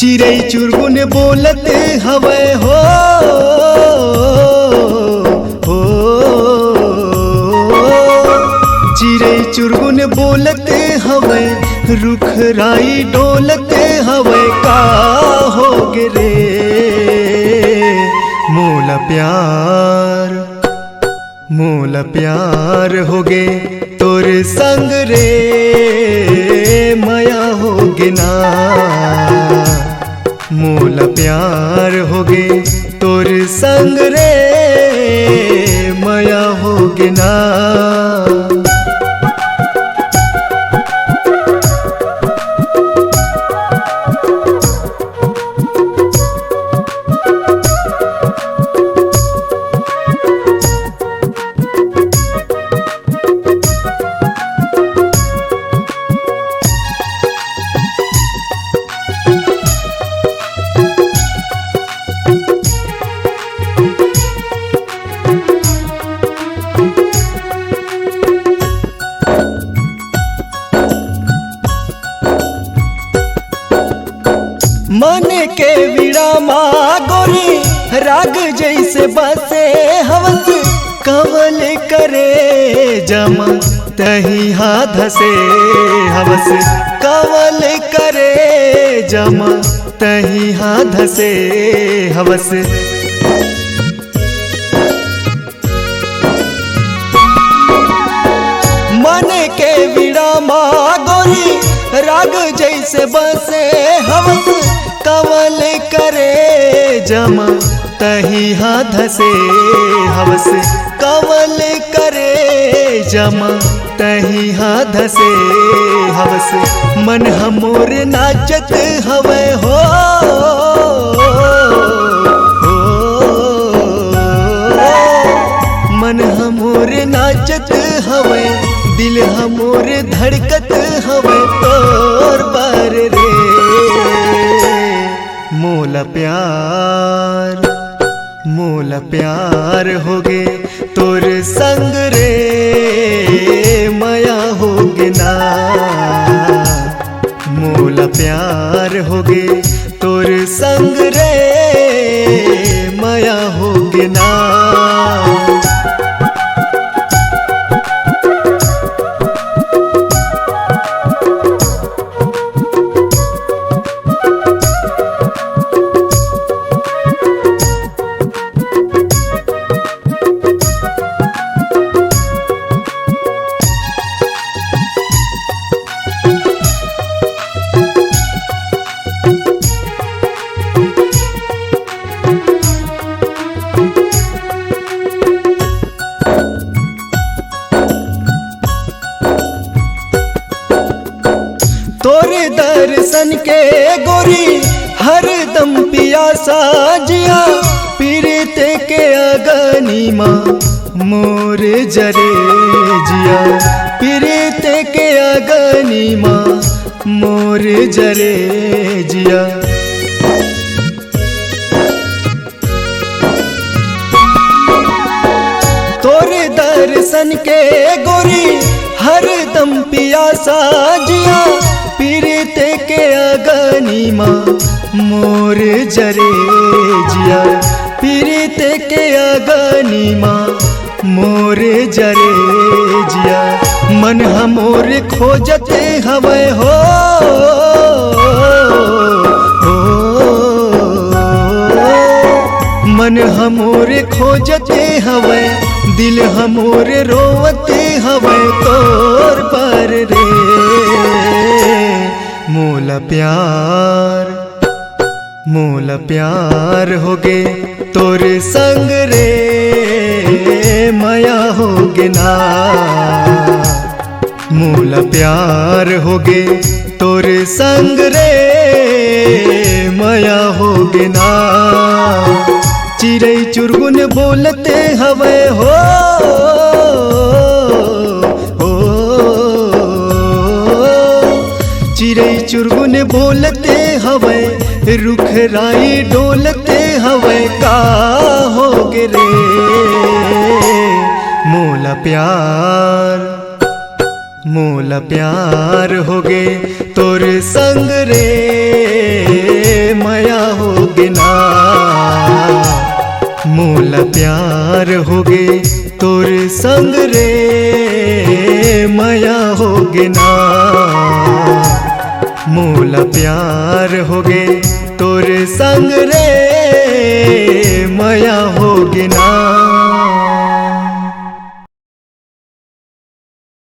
चिड़ै चुरगुन बोलत हवे हो चिड़ै चुरगुन बोलत हवे रुखराई डोलत हवे का हो रे मोला प्यार होगे तोर संग रे माया होगे ना मोला प्यार होगे तोर संग रे माया होगे ना। मन के विरामा गोरी राग जैसे बसे हवस कवल करे जमा तही हाथ से हवस कवल करे जमा तही हाथ से हवस। मन के विरामा गोरी राग जैसे बसे हवस कवल करे जमा तही हाथ से हवस कवल करे जमा तही हाथ से हवस। मन हमोर नाचत हवे हो मन हमोर नाचत हवे दिल हमोर धड़कत हवे तोर पर रे मोला प्यार होगे तोर संग रे माया होगे ना मोला प्यार होगे तोर संग रे माया होगे ना। तोरे दर्शन के गोरी हर दम पियासा जिया पीरते के अगनी माँ मोर जरे जिया पीरते के अगनी माँ मोर जरे जिया। तोरे दर्शन के गोरी हर दम पियासा जिया पीरते के अगनी माँ मोर जरे जिया पीरते के अगनी माँ मोर जरे जिया। मन हमोर खोजते हवे हो मन हमोर खोजते हवे दिल हमोर रोवते हवे तोर पर रे मोला प्यार होगे तोर संग रे माया होगे ना मोला प्यार होगे तोर संग रे माया होगे ना। चिड़ै चुरगुन बोलते हवे हो चिड़ै चुरगुन बोलते हवे रुखराई डोलते हवे का होगे रे मोला प्यार होगे तोर संग रे माया होगे ना। मोला प्यार होगे तोर संग रे माया होगे ना। मोला प्यार होगे तोर संग रे माया होगे ना।